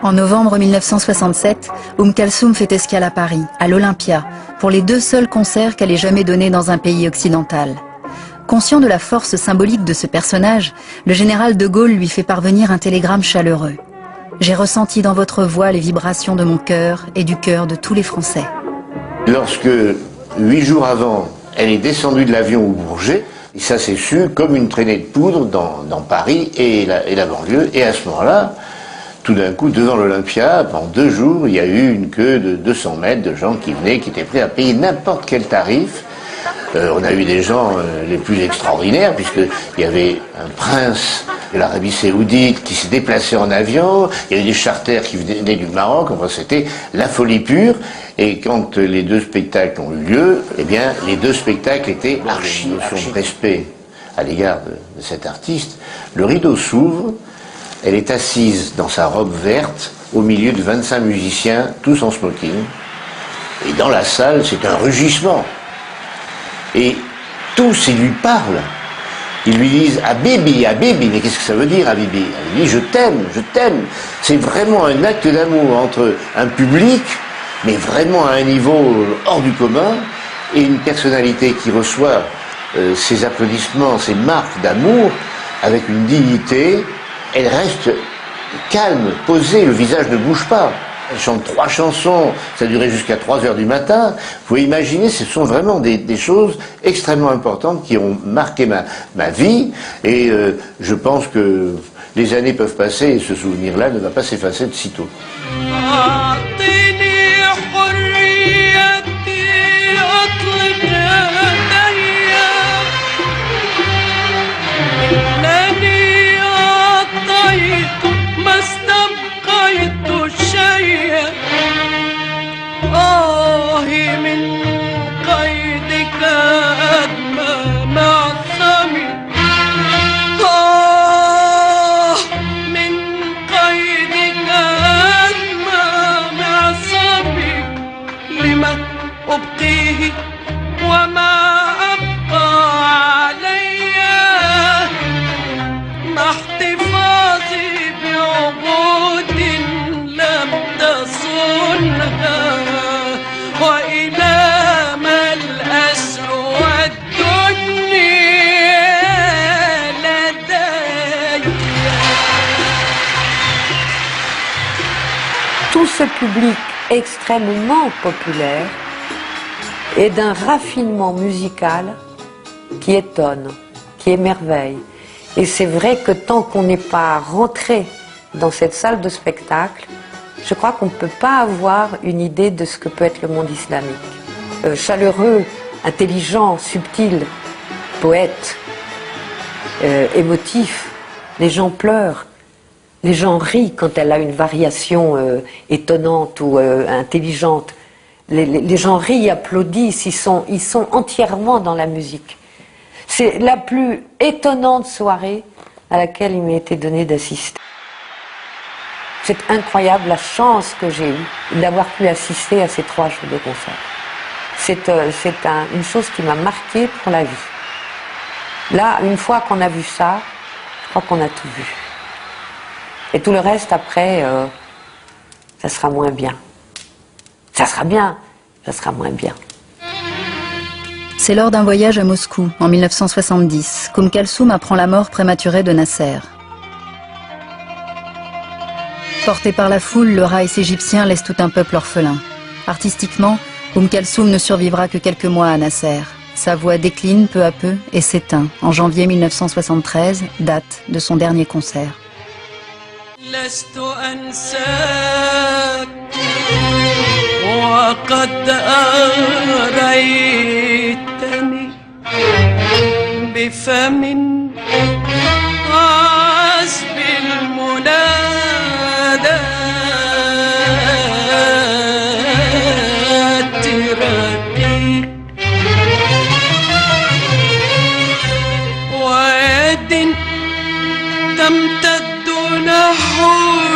En novembre 1967, Kalsoum fait escale à Paris, à l'Olympia, pour les 2 seuls concerts qu'elle ait jamais donnés dans un pays occidental. Conscient de la force symbolique de ce personnage, le général de Gaulle lui fait parvenir un télégramme chaleureux. « J'ai ressenti dans votre voix les vibrations de mon cœur et du cœur de tous les Français. » Lorsque, 8 jours avant, elle est descendue de l'avion au Bourget, et ça s'est su comme une traînée de poudre dans Paris et la banlieue, et à ce moment-là, tout d'un coup, devant l'Olympia, pendant 2 jours, il y a eu une queue de 200 mètres de gens qui venaient, qui étaient prêts à payer n'importe quel tarif. On a eu des gens les plus extraordinaires, puisqu'il y avait un prince de l'Arabie Saoudite qui s'est déplacé en avion, il y a eu des charters qui venaient du Maroc, enfin c'était la folie pure. Et quand les 2 spectacles ont eu lieu, eh bien, les 2 spectacles étaient archi de respect à l'égard de cet artiste. Le rideau s'ouvre. Elle est assise dans sa robe verte, au milieu de 25 musiciens, tous en smoking. Et dans la salle, c'est un rugissement. Et tous, ils lui parlent. Ils lui disent « Habibi, Habibi ». Mais qu'est-ce que ça veut dire, Habibi? Elle dit « Je t'aime, je t'aime ». C'est vraiment un acte d'amour entre un public, mais vraiment à un niveau hors du commun, et une personnalité qui reçoit ces applaudissements, ces marques d'amour, avec une dignité. Elle reste calme, posée, le visage ne bouge pas. Elle chante 3 chansons, ça a duré jusqu'à 3 heures du matin. Vous pouvez imaginer, ce sont vraiment des choses extrêmement importantes qui ont marqué ma vie. Et je pense que les années peuvent passer et ce souvenir-là ne va pas s'effacer de sitôt. Tout ce public extrêmement populaire est d'un raffinement musical qui étonne, qui émerveille. Et c'est vrai que tant qu'on n'est pas rentré dans cette salle de spectacle, je crois qu'on ne peut pas avoir une idée de ce que peut être le monde islamique. Chaleureux, intelligent, subtil, poète, émotif, les gens pleurent. Les gens rient quand elle a une variation étonnante ou intelligente. Les gens rient, applaudissent, ils sont entièrement dans la musique. C'est la plus étonnante soirée à laquelle il m'a été donné d'assister. C'est incroyable la chance que j'ai eue d'avoir pu assister à ces 3 jours de concert. C'est une chose qui m'a marquée pour la vie. Là, une fois qu'on a vu ça, je crois qu'on a tout vu. Et tout le reste, après, ça sera moins bien. Ça sera bien, ça sera moins bien. C'est lors d'un voyage à Moscou, en 1970, Kalsoum apprend la mort prématurée de Nasser. Porté par la foule, le Reich égyptien laisse tout un peuple orphelin. Artistiquement, Kalsoum ne survivra que quelques mois à Nasser. Sa voix décline peu à peu et s'éteint en janvier 1973, date de son dernier concert. لست أنساك وقد أريتني بفم عذب المنادات رقيق ويد تمتد نحو